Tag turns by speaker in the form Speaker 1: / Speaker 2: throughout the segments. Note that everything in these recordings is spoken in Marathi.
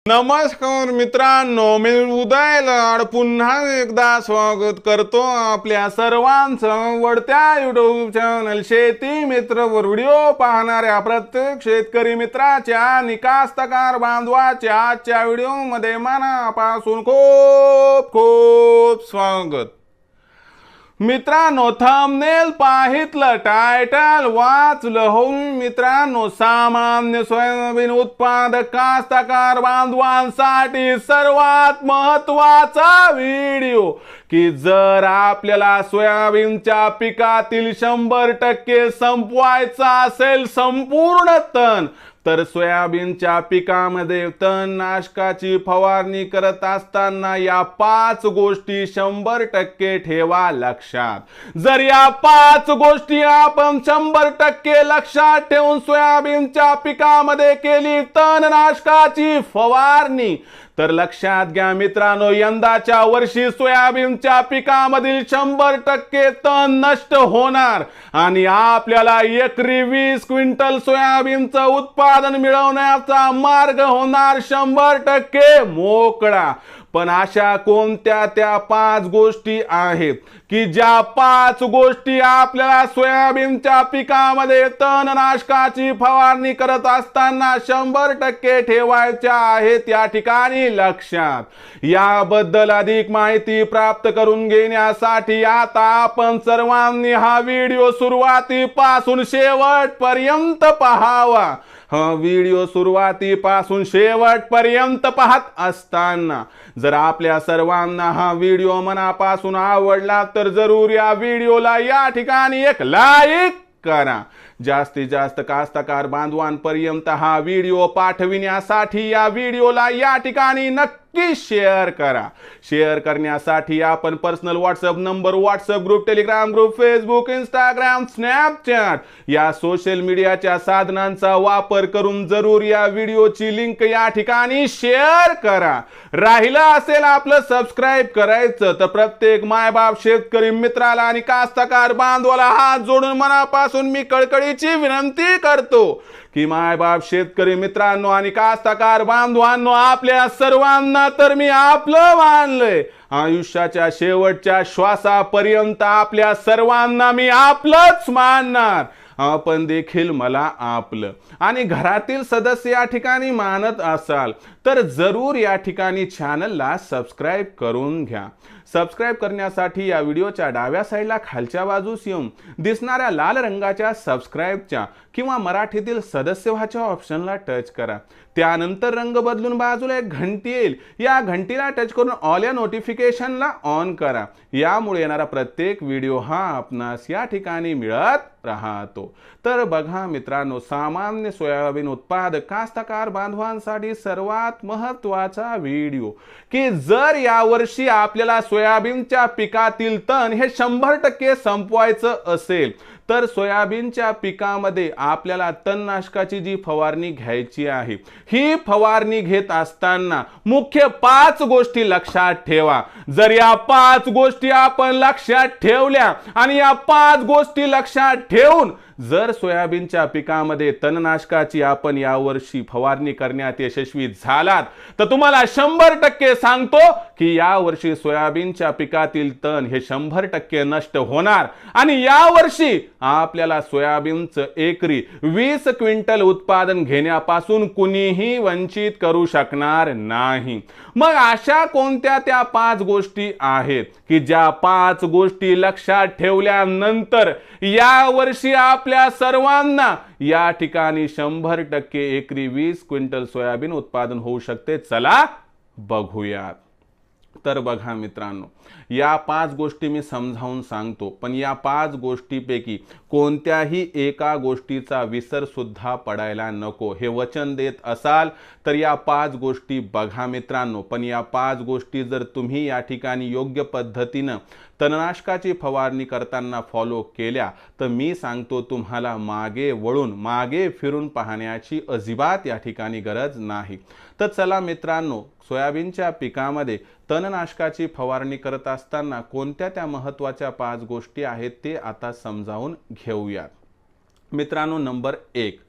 Speaker 1: नमस्कार मित्रांनो, मी उदय लाड पुन्हा एकदा स्वागत करतो आपल्या सर्वांचं वडत्या यूट्यूब चॅनल शेती मित्र वर व्हिडिओ पाहणाऱ्या प्रत्येक शेतकरी मित्राच्या आणि कास्तकार बांधवाच्या आजच्या व्हिडिओमध्ये मनापासून खूप खूप स्वागत। मित्रांनो, थंबनेल पाहितलं, टायटल वाचलं हो मित्रांनो, सामान्य सोयाबीन उत्पादक कास्तकार बांधवांसाठी सर्वात महत्त्वाचा व्हिडिओ की जर आपल्याला सोयाबीनच्या पिकातील 100% संपवायचा असेल संपूर्ण तण, तर सोयाबीनच्या पिकामध्ये तणनाशकाची फवारणी करत असताना या 5 गोष्टी 100% ठेवा लक्षात। जर या 5 गोष्टी आपण 100% लक्षात ठेवून सोयाबीनच्या पिकामध्ये केली तणनाशकाची फवारणी, तर लक्षात घ्या मित्रांनो, यंदाच्या वर्षी सोयाबीनच्या पिकामधील 100% तण नष्ट होणार आणि आपल्याला एकरी 20 क्विंटल सोयाबीनचं उत्पादन मिळवण्याचा मार्ग होणार 100% मोकळा। पण अशा कोणत्या त्या 5 गोष्टी आहेत की ज्या 5 गोष्टी आपल्याला सोयाबीनच्या पिकामध्ये तणनाशकाची फवारणी करत असताना 100% ठेवायच्या आहेत या ठिकाणी लक्षात। याबद्दल अधिक माहिती प्राप्त करून घेण्यासाठी आता आपण सर्वांनी हा व्हिडिओ सुरुवातीपासून शेवटपर्यंत पाहावा। हा व्हिडिओ सुरुवातीपासून शेवटपर्यंत पाहत असताना जर आपल्या सर्वांना हा व्हिडिओ मनापासून आवडला तर जरूर या व्हिडिओला या ठिकाणी एक लाईक करा। जास्तीत जास्त कास्तकार बांधवांपर्यंत हा व्हिडिओ पाठविण्यासाठी या व्हिडिओला या ठिकाणी नक्की शेअर करा। शेअर करण्यासाठी आपण personal WhatsApp number, WhatsApp group, Telegram group, Facebook, Instagram, Snapchat या सोशल मीडियाच्या साधनांचा वापर करून जरूर या व्हिडिओची लिंक या ठिकाणी शेअर करा। राहिलं असेल आपलं सबस्क्राइब करायचं तर प्रत्येक मायबाप शेतकरी मित्राला आणि कास्तकार बांधवाला हात जोडून मनापासून मी कळकळीची विनंती करतो की मायबाप शेतकरी मित्रांनो आणि कास्तकार बांधवांनो, आपल्या सर्वांना तर मी आपलं मानलंय। आयुष्याच्या शेवटच्या श्वासापर्यंत आपल्या सर्वांना मी आपलंच मानणार। आपण देखील मला आपलं आणि घरातील सदस्य या ठिकाणी मानत असाल तर जरूर या ठिकाणी चॅनलला सबस्क्राइब करून घ्या। सबस्क्राइब करण्यासाठी या व्हिडिओच्या डाव्या साईडला खालच्या बाजूस येऊन दिसणाऱ्या लाल रंगाच्या सबस्क्राइबच्या किंवा मराठीतील सदस्य व्हाच्या ऑप्शनला टच करा। त्यानंतर रंग बदलून बाजूला एक घंटी येईल, या घंटीला टच करून ऑल या नोटिफिकेशनला ऑन करा। यामुळे येणारा प्रत्येक व्हिडिओ हा आपणास या ठिकाणी मिळत राहतो। तर बघा मित्रांनो, सामान्य सोयाबीन उत्पादक कास्तकार बांधवांसाठी सर्वात महत्त्वाचा व्हिडिओ की जर यावर्षी आपल्याला सोयाबीनच्या पिकातील तण हे 100% संपवायचं असेल तर सोयाबीनच्या पिकामध्ये आपल्याला तणनाशकाची जी फवारणी घ्यायची आहे, ही फवारणी घेत असताना मुख्य 5 गोष्टी लक्षात ठेवा। जर या 5 गोष्टी आपण लक्षात ठेवल्या आणि या 5 गोष्टी लक्षात ठेवून जर सोयाबीनच्या पिकामध्ये तणनाशकाची आपण यावर्षी फवारणी करण्यात यशस्वी झालात तर तुम्हाला 100% सांगतो की यावर्षी सोयाबीनच्या पिकातील तण हे 100% नष्ट होणार आणि यावर्षी आपल्याला सोयाबीनचं एकरी 20 क्विंटल उत्पादन घेण्यापासून कुणीही वंचित करू शकणार नाही। मग अशा कोणत्या त्या 5 गोष्टी आहेत की ज्या 5 गोष्टी लक्षात ठेवल्यानंतर यावर्षी आपल्या सर्वांना या ठिकाणी 100% एकरी 20 क्विंटल सोयाबीन उत्पादन होऊ शकते? चला बघूयात। तर बघा मित्रांनो, या 5 गोष्टी मी समजावून सांगतो, पण या 5 गोष्टीपैकी कोणत्याही एका गोष्टीचा विसर सुद्धा पडायला नको हे वचन देत असाल तर या 5 गोष्टी बघा मित्रांनो। पण या 5 गोष्टी जर तुम्ही या ठिकाणी योग्य पद्धतीनं तणनाशकाची फवारणी करताना फॉलो केल्या तर मी सांगतो तुम्हाला मागे वळून मागे फिरून पाहण्याची अजिबात या ठिकाणी गरज नाही। तर चला मित्रांनो, सोयाबीनच्या पिकामध्ये तणनाशकाची फवारणी करत असताना कोणत्या त्या महत्त्वाच्या 5 गोष्टी आहेत ते आता समजावून घेऊयात। मित्रांनो, नंबर 1,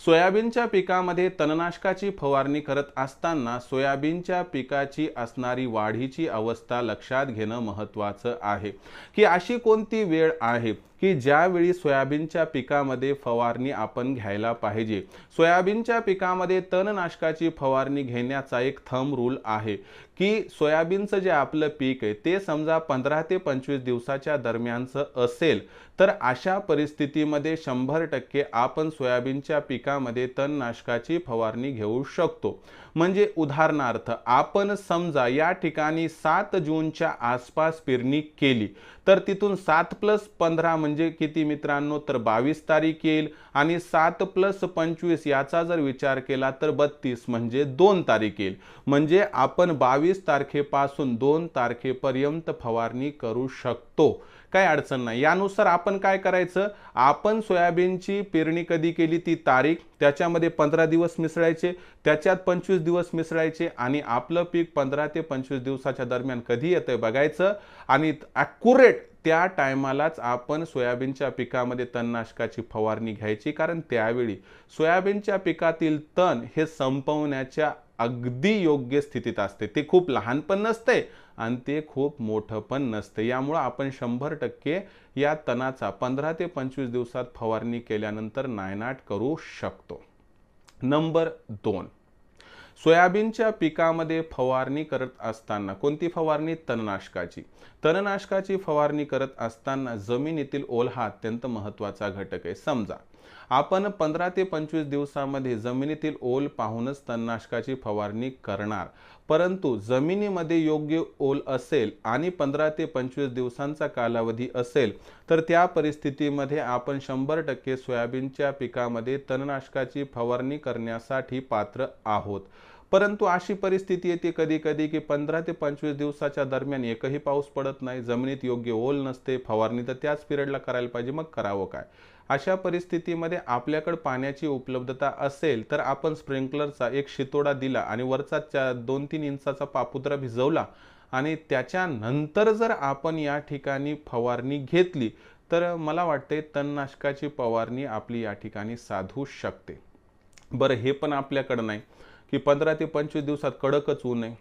Speaker 1: सोयाबीनच्या पिकामध्ये तणनाशकाची फवारणी करत असताना सोयाबीनच्या पिकाची असणारी वाढीची अवस्था लक्षात घेणं महत्त्वाचं आहे की अशी कोणती वेळ आहे की ज्यावेळी सोयाबीनच्या पिकामध्ये फवारणी आपण घ्यायला पाहिजे। सोयाबीनच्या पिकामध्ये तणनाशकाची फवारणी घेण्याचा एक थंब रूल आहे की सोयाबीनचं जे आपलं पीक आहे ते समजा 15 ते 25 दिवसाच्या दरम्यानचं असेल तर अशा परिस्थितीमध्ये 100% आपण सोयाबीनच्या पिकामध्ये तणनाशकाची फवारणी घेऊ शकतो। म्हणजे उदाहरणार्थ आपण समजा या ठिकाणी 7 जूनच्या आसपास पेरणी केली तर तिथून 7 + 15 म्हणजे किती मित्रांनो, तर 22 तारीख येईल आणि 7 + 25 याचा जर विचार केला तर 32 म्हणजे 2 तारीख येईल। म्हणजे आपण 22 तारखेपासून 2 तारखेपर्यंत फवारणी करू शकतो, काही अडचण नाही। यानुसार आपण काय करायचं, आपण सोयाबीनची पेरणी कधी केली ती तारीख, त्याच्यामध्ये 15 दिवस मिसळायचे, त्याच्यात 25 दिवस मिसळायचे आणि आपलं पीक 15 ते 25 दिवसाच्या दरम्यान कधी येतंय बघायचं आणि ॲक्युरेट त्या टायमालाच आपण सोयाबीनच्या पिकामध्ये तणनाशकाची फवारणी घ्यायची। कारण त्यावेळी सोयाबीनच्या पिकातील तण हे संपवण्याच्या अगदी योग्य स्थितीत असते। ते खूप लहान पण नसते आणि ते खूप मोठं पण नसते। यामुळे आपण 100% या तणाचा 15 ते 25 दिवसात फवारणी केल्यानंतर नायनाट करू शकतो। नंबर 2, सोयाबीनच्या पिकामध्ये फवारणी करत असताना कोणती फवारणी, तणनाशकाची। तणनाशकाची फवारणी करत असताना जमिनीतील ओल हा अत्यंत महत्त्वाचा घटक आहे। समजा आपण 15 ते 25 दिवसामध्ये जमिनीतील ओल पाहूनच तणनाशकाची फवारणी करणार, परंतु जमिनीमध्ये योग्य ओल असेल आणि 15 ते 25 दिवसांचा कालावधी असेल तर त्या परिस्थितीमध्ये आपण 100% सोयाबीनच्या पिकामध्ये तणनाशकाची फवारणी करण्यासाठी पात्र आहोत। परंतु अशी परिस्थिती येते कधी कधी की 15 ते 25 दिवसाच्या दरम्यान एकही पाऊस पडत नाही, जमिनीत योग्य ओल नसते, फवारणी तर त्याच पिरियडला करायला पाहिजे, मग करावं काय। अशा परिस्थितीमध्ये आपल्याकडे पाण्याची उपलब्धता असेल तर आपण स्प्रिंकलरचा एक शितोडा दिला आणि वरचा 2-3 इंचाचा पापुद्रा भिजवला आणि त्याच्यानंतर जर आपण या ठिकाणी फवारणी घेतली तर मला वाटते तणनाशकाची फवारणी आपली या ठिकाणी साधू शकते। बरं, हे पण आपल्याकडे नाही की 15 ते 25 दिवसात कडकच ऊन आहे,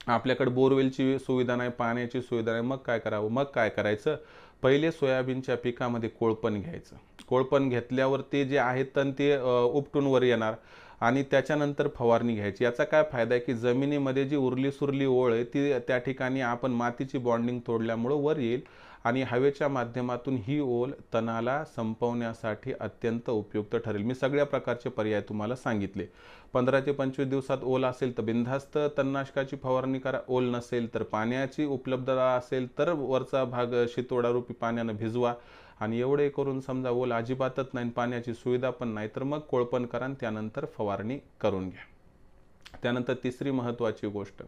Speaker 1: आपल्याकडे बोरवेलची सुविधा नाही, पाण्याची सुविधा नाही, मग काय करावं। मग काय करायचं, पहिले सोयाबीनच्या पिकामध्ये कोळपण घ्यायचं। कोळपण घेतल्यावर ते जे आहे तण ते उपटून वर येणार आणि त्याच्यानंतर फवारणी घ्यायची। याचा काय फायदा आहे की जमिनीमध्ये जी उरली सुरली ओळ आहे ती त्या ठिकाणी आपण मातीची बॉन्डिंग तोडल्यामुळे वर येईल आणि हवेच्या माध्यमातून ही ओल तणाला संपवण्यासाठी अत्यंत उपयुक्त ठरेल। मी सगळ्या प्रकारचे पर्याय तुम्हाला सांगितले। 15 ते 25 दिवसात ओल असेल तर बिनधास्त तणनाशकाची फवारणी करा, ओल नसेल तर पाण्याची उपलब्धता असेल तर वरचा भाग शितोडा रूपी पाण्याने भिजवा आणि एवढे करून समजा ओल अजिबातच नाही, पाण्याची सुविधा पण नाही, तर मग कोळपण करा आणि त्यानंतर फवारणी करून घ्या। त्यानंतर तिसरी महत्त्वाची गोष्ट,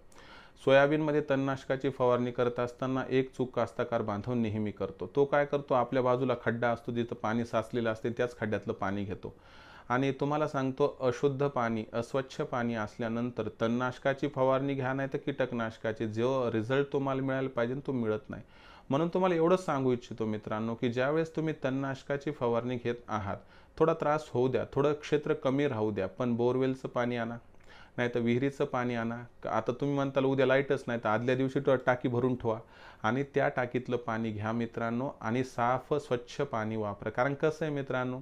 Speaker 1: सोयाबीनमध्ये तणनाशकाची फवारणी करत असताना एक चूक कास्तकार बांधव नेहमी करतो। तो काय करतो, आपल्या बाजूला खड्डा असतो जिथं पाणी साचलेलं असते त्याच खड्ड्यातलं पाणी घेतो आणि तुम्हाला सांगतो अशुद्ध पाणी, अस्वच्छ पाणी असल्यानंतर तणनाशकाची फवारणी घ्या नाही तर कीटकनाशकाची, जो रिझल्ट तुम्हाला मिळायला पाहिजे तो मिळत नाही। म्हणून तुम्हाला एवढंच सांगू इच्छितो मित्रांनो की ज्यावेळेस तुम्ही तणनाशकाची फवारणी घेत आहात थोडा त्रास होऊ द्या, थोडं क्षेत्र कमी राहू द्या, पण बोरवेलचं पाणी आणा नाही तर विहिरीचं पाणी आणा। आता तुम्ही म्हणताल उद्या लाईटच नाही तर आदल्या दिवशी टाकी भरून ठेवा आणि त्या टाकीतलं पाणी घ्या मित्रांनो आणि साफ स्वच्छ पाणी वापरा। कारण कसं आहे मित्रांनो,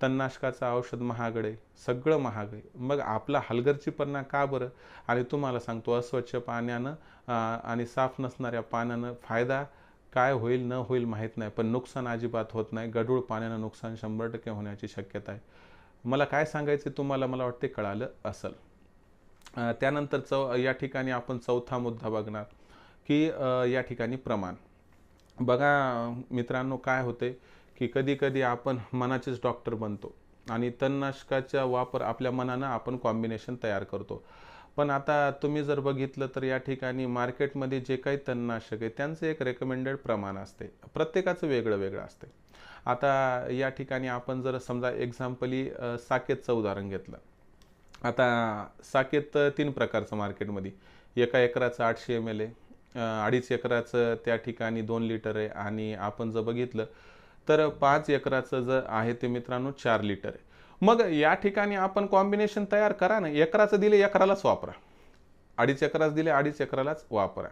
Speaker 1: तणनाशकाचं औषध महागड आहे, सगळं महाग आहे, मग आपला हलगर्जीपणा का बरं। आणि तुम्हाला सांगतो अस्वच्छ पाण्यानं आणि साफ नसणाऱ्या पाण्यानं फायदा काय होईल न होईल माहीत नाही, पण नुकसान अजिबात होत नाही। गढूळ पाण्यानं नुकसान 100% होण्याची शक्यता आहे। मला काय सांगायचं तुम्हाला, मला वाटते कळालं असेल। त्यानंतर या ठिकाणी आपण चौथा मुद्दा बघणार की या ठिकाणी प्रमाण बघा मित्रांनो, काय होते की कधी कधी आपण मनाचेच डॉक्टर बनतो आणि तणनाशकाचा वापर आपल्या मनानं आपण कॉम्बिनेशन तयार करतो। पण आता तुम्ही जर बघितलं तर या ठिकाणी मार्केटमध्ये जे काही तणनाशक आहे त्यांचं एक रेकमेंडेड प्रमाण असते, प्रत्येकाचं वेगळं वेगळं असते। आता या ठिकाणी आपण जर समजा एक्झाम्पली साकेतचं उदाहरण घेतलं, आता साकेत 3 प्रकारचं मार्केटमध्ये, एका एकराचं 800 ml आहे, 2.5 एकराचं त्या ठिकाणी 2 लिटर आहे आणि आपण जर बघितलं तर 5 एकराचं जर आहे ते मित्रांनो 4 लिटर आहे। मग या ठिकाणी आपण कॉम्बिनेशन तयार करा ना, एकराचं दिले एकरालाच वापरा, 2.5 एकराचं दिले 2.5 एकरालाच वापरा,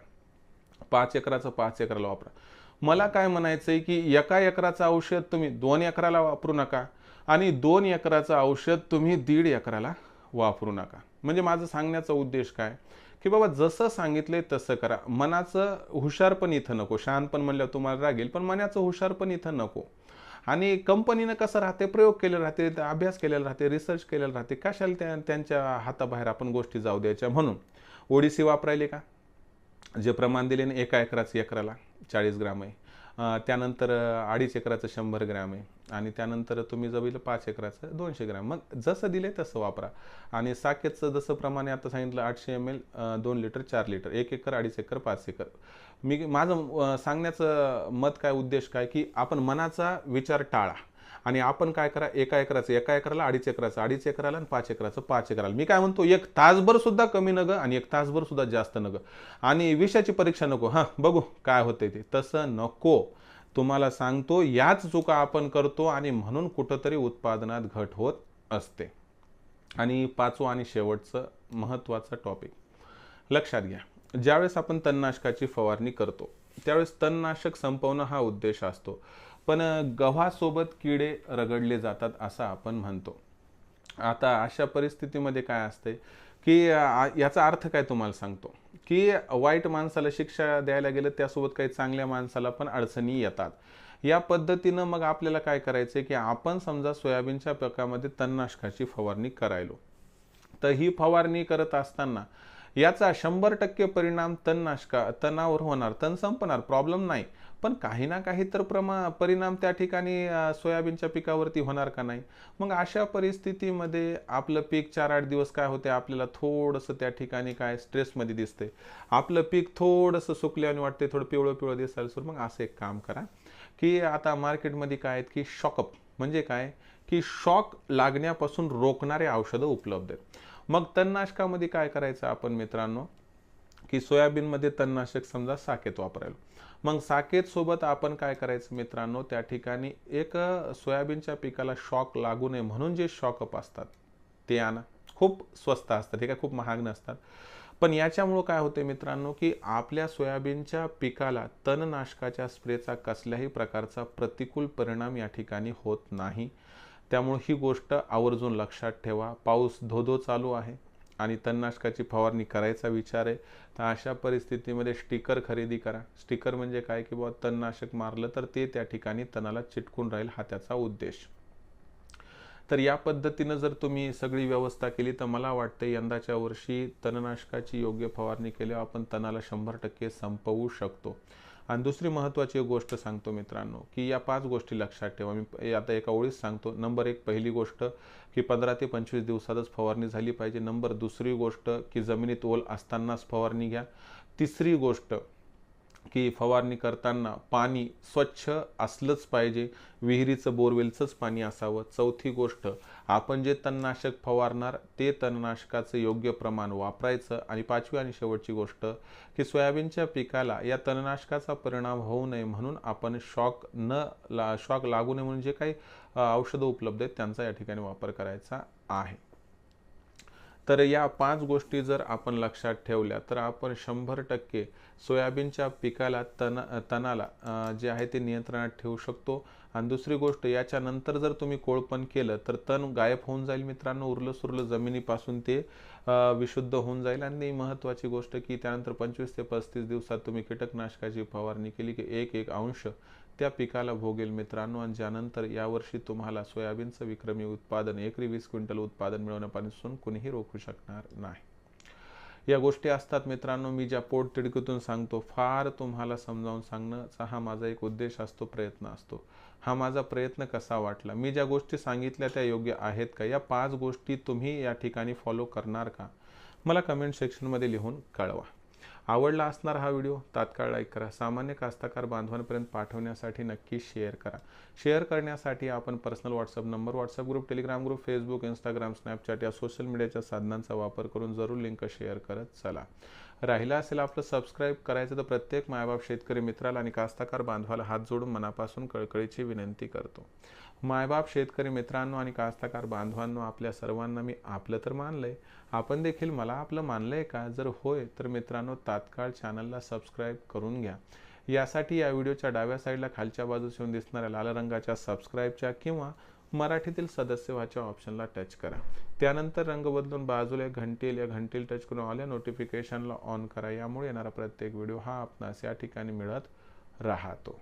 Speaker 1: 5 एकराचं 5 एकराला वापरा. मला काय म्हणायचंय की एका एकराचं औषध तुम्ही 2 एकराला वापरू नका आणि 2 एकराचं औषध तुम्ही 1.5 एकराला वापरू नका. म्हणजे माझं सांगण्याचा उद्देश काय की बाबा जसं सांगितलंय तसं करा. मनाचं हुशारपण इथं नको, शहाणपण म्हणल्यावर तुम्हाला रागेल, पण मनाचं हुशारपण इथं नको. आणि कंपनीनं कसं राहते, प्रयोग केलेला राहते, अभ्यास केलेला राहते, रिसर्च केलेला राहते, कशाला त्यांच्या हाताबाहेर आपण गोष्टी जाऊ द्यायच्या. म्हणून ओडिसी वापरायले का, जे प्रमाण दिले ना 1 एकराचं एकराला 40 ग्राम आहे, त्यानंतर 2.5 एकराचं 100 ग्रॅम आहे, आणि त्यानंतर तुम्ही जर बघितलं 5 एकराचं 200 ग्रॅम. मग जसं दिले तसं वापरा. आणि साकेतचं जसं प्रमाणे आता सांगितलं 800 ml 2 litre 4 litre, 1 acre 2.5 acre 5 acre. माझं सांगण्याचं मत काय, उद्देश काय की आपण मनाचा विचार टाळा आणि आपण काय करा, 1 एकराचं 1 एकराला, 2.5 एकराचं 2.5 एकराला आणि 5 एकराचं 5 एकराला. मी काय म्हणतो, 1 तासभर सुद्धा कमी नग आणि 1 तासभर सुद्धा जास्त नग, आणि विषयाची परीक्षा नको, हां बघू काय होतंय ते, तसं नको. तुम्हाला सांगतो याच चुका आपण करतो आणि म्हणून कुठंतरी उत्पादनात घट होत असते. आणि 5वं आणि शेवटचं महत्त्वाचं टॉपिक लक्षात घ्या, ज्यावेळेस आपण तणनाशकाची फवारणी करतो त्यावेळेस तणनाशक संपवणं हा उद्देश असतो, पण गव्हासोबत किडे रगडले जातात असं आपण म्हणतो. आता अशा परिस्थितीमध्ये काय असते की याचा अर्थ काय तुम्हाला सांगतो की वाईट माणसाला शिक्षा द्यायला गेलं त्यासोबत काही चांगल्या माणसाला पण अडचणी येतात. या पद्धतीनं मग आपल्याला काय करायचं की आपण समजा सोयाबीनच्या पिकामध्ये तणनाशकाची फवारणी करायलो, तर ही फवारणी करत असताना याचा 100% परिणाम तणावर होणार, तण संपणार, प्रॉब्लेम नाही, पण काही ना काही तर परिणाम त्या ठिकाणी सोयाबीनच्या पिकावरती होणार का नाही. मग अशा परिस्थितीमध्ये आपलं पीक 4-8 दिवस काय होते, आपल्याला थोडंसं त्या ठिकाणी काय स्ट्रेसमध्ये दिसते, आपलं पीक थोडंसं सुकल्याने वाटते, थोडं पिवळं पिवळं दिसायला सुरू. मग असं एक काम करा की आता मार्केटमध्ये काय आहेत की शॉकअप म्हणजे काय की शॉक लागण्यापासून रोखणारे औषधं उपलब्ध आहेत. मग तणनाशकामध्ये काय करायचं आपण मित्रांनो की सोयाबीनमध्ये तणनाशक समजा साकेत वापरायला, मग साकेत सोबत आपण काय करायचं मित्रांनो, त्या ठिकाणी एक सोयाबीनच्या पिकाला शॉक लागू नये म्हणून जे शॉकअप असतात ते आणा. खूप स्वस्त असतात, हे काय खूप महाग नसतात, पण याच्यामुळं काय होते मित्रांनो की आपल्या सोयाबीनच्या पिकाला तणनाशकाच्या स्प्रेचा कसल्याही प्रकारचा प्रतिकूल परिणाम या ठिकाणी होत नाही. त्यामुळे ही गोष्ट आवर्जून लक्षात ठेवा. पाऊस धो चालू आहे आणि तणनाशकाची फवारणी करायचा विचार आहे, तर अशा परिस्थितीमध्ये स्टिकर खरेदी करा. स्टिकर म्हणजे काय की बाबा तणनाशक मारलं तर ते त्या ठिकाणी तणाला चिटकून राहील, हा त्याचा उद्देश. तर या पद्धतीनं जर तुम्ही सगळी व्यवस्था केली तर मला वाटतं यंदाच्या वर्षी तणनाशकाची योग्य फवारणी केल्यावर आपण तणाला 100% संपवू शकतो. आणि दुसरी महत्त्वाची गोष्ट सांगतो मित्रांनो की या 5 गोष्टी लक्षात ठेवा. मी आता एका ओळीत सांगतो. नंबर 1 पहिली गोष्ट की 15 ते 25 दिवसातच फवारणी झाली पाहिजे. नंबर दुसरी गोष्ट की जमिनीत ओल असतानाच फवारणी घ्या. तिसरी गोष्ट की फवारणी करताना पाणी स्वच्छ असलंच पाहिजे, विहिरीचं बोरवेलचंच पाणी असावं. चौथी गोष्ट, आपण जे तणनाशक फवारणार ते तणनाशकाचं योग्य प्रमाण वापरायचं. आणि 5वी आणि शेवटची गोष्ट की सोयाबीनच्या पिकाला या तणनाशकाचा परिणाम होऊ नये म्हणून आपण शॉक लागू नये म्हणून जे काही औषधं उपलब्ध आहेत त्यांचा या ठिकाणी वापर करायचा आहे. तर या 5 गोष्टी जर आपण लक्षात ठेवल्या तर आपण 100% सोयाबीनच्या पिकाला तणाला जे आहे ते नियंत्रणात ठेवू शकतो. आणि दुसरी गोष्ट, याच्यानंतर जर तुम्ही कोळपण केलं तर तण गायब होऊन जाईल मित्रांनो, उरलं सुरलं जमिनीपासून ते विशुद्ध होऊन जाईल. आणि महत्त्वाची गोष्ट की त्यानंतर 25 ते 35 दिवसात तुम्ही कीटकनाशकाची फवारणी केली की 1 अंश त्या पिकाला भोगेल मित्रांनो. आणि ज्यानंतर यावर्षी तुम्हाला सोयाबीनचं विक्रमी उत्पादन, एकरी 20 क्विंटल उत्पादन मिळवण्यापासून कुणीही रोखू शकणार नाही. या गोष्टी असतात मित्रांनो, मी ज्या पोटतिडकीतून सांगतो, फार तुम्हाला समजावून सांगण्याचा हा माझा एक उद्देश असतो, प्रयत्न असतो. हा माझा प्रयत्न कसा वाटला, मी ज्या गोष्टी सांगितल्या त्या योग्य आहेत का, या 5 गोष्टी तुम्ही या ठिकाणी फॉलो करणार का, मला कमेंट सेक्शनमध्ये लिहून कळवा. आवडला असणार हा व्हिडिओ तात्काळ लाईक करा. सामान्य कास्तकार बांधवांपर्यंत पाठवण्यासाठी नक्की शेअर करा. शेअर करण्यासाठी आपण personal WhatsApp number, WhatsApp group, Telegram group, Facebook, Instagram, Snapchat या सोशल मीडियाच्या साधनांचा वापर करून जरूर लिंक शेअर करत चला. राहिला असेल आपलं सबस्क्राईब करायचं तर प्रत्येक मायबाप शेतकरी मित्राला आणि कास्तकार बांधवाला हात जोडून मनापासून कळकळीची विनंती करतो। मायबाप शेतकरी मित्रांनो आणि कास्तकार बांधवांनो, आपल्या सर्वांना मी आपलं तर मानलंय, आपण देखील मला आपलं मानलंय का? जर होय तर मित्रांनो तात्काळ चॅनलला सबस्क्राईब करून घ्या। यासाठी या व्हिडिओच्या डाव्या साईडला खालच्या बाजूस येऊन दिसणाऱ्या लाल रंगाच्या सबस्क्राईबच्या किंवा मराठीतील सदस्य व्हाच्या ऑप्शनला टच करा। त्यानंतर रंग बदलून बाजूला घंटील या घंटील टच करून ऑल या नोटिफिकेशनला ऑन करा। यामुळे येणारा प्रत्येक व्हिडिओ हा आपणास या ठिकाणी मिळत राहतो।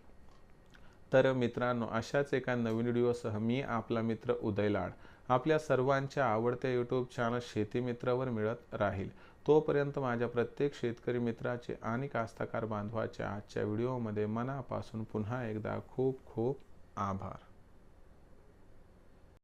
Speaker 1: तर मित्रांनो, अशाच एका नवीन व्हिडिओसह मी आपला मित्र उदय लाड आपल्या सर्वांच्या आवडत्या यूट्यूब चॅनल शेती मित्रावर मिळत राहील। तोपर्यंत माझ्या प्रत्येक शेतकरी मित्राचे आणि कास्तकार बांधवाच्या आजच्या व्हिडिओमध्ये मनापासून पुन्हा एकदा खूप खूप आभार।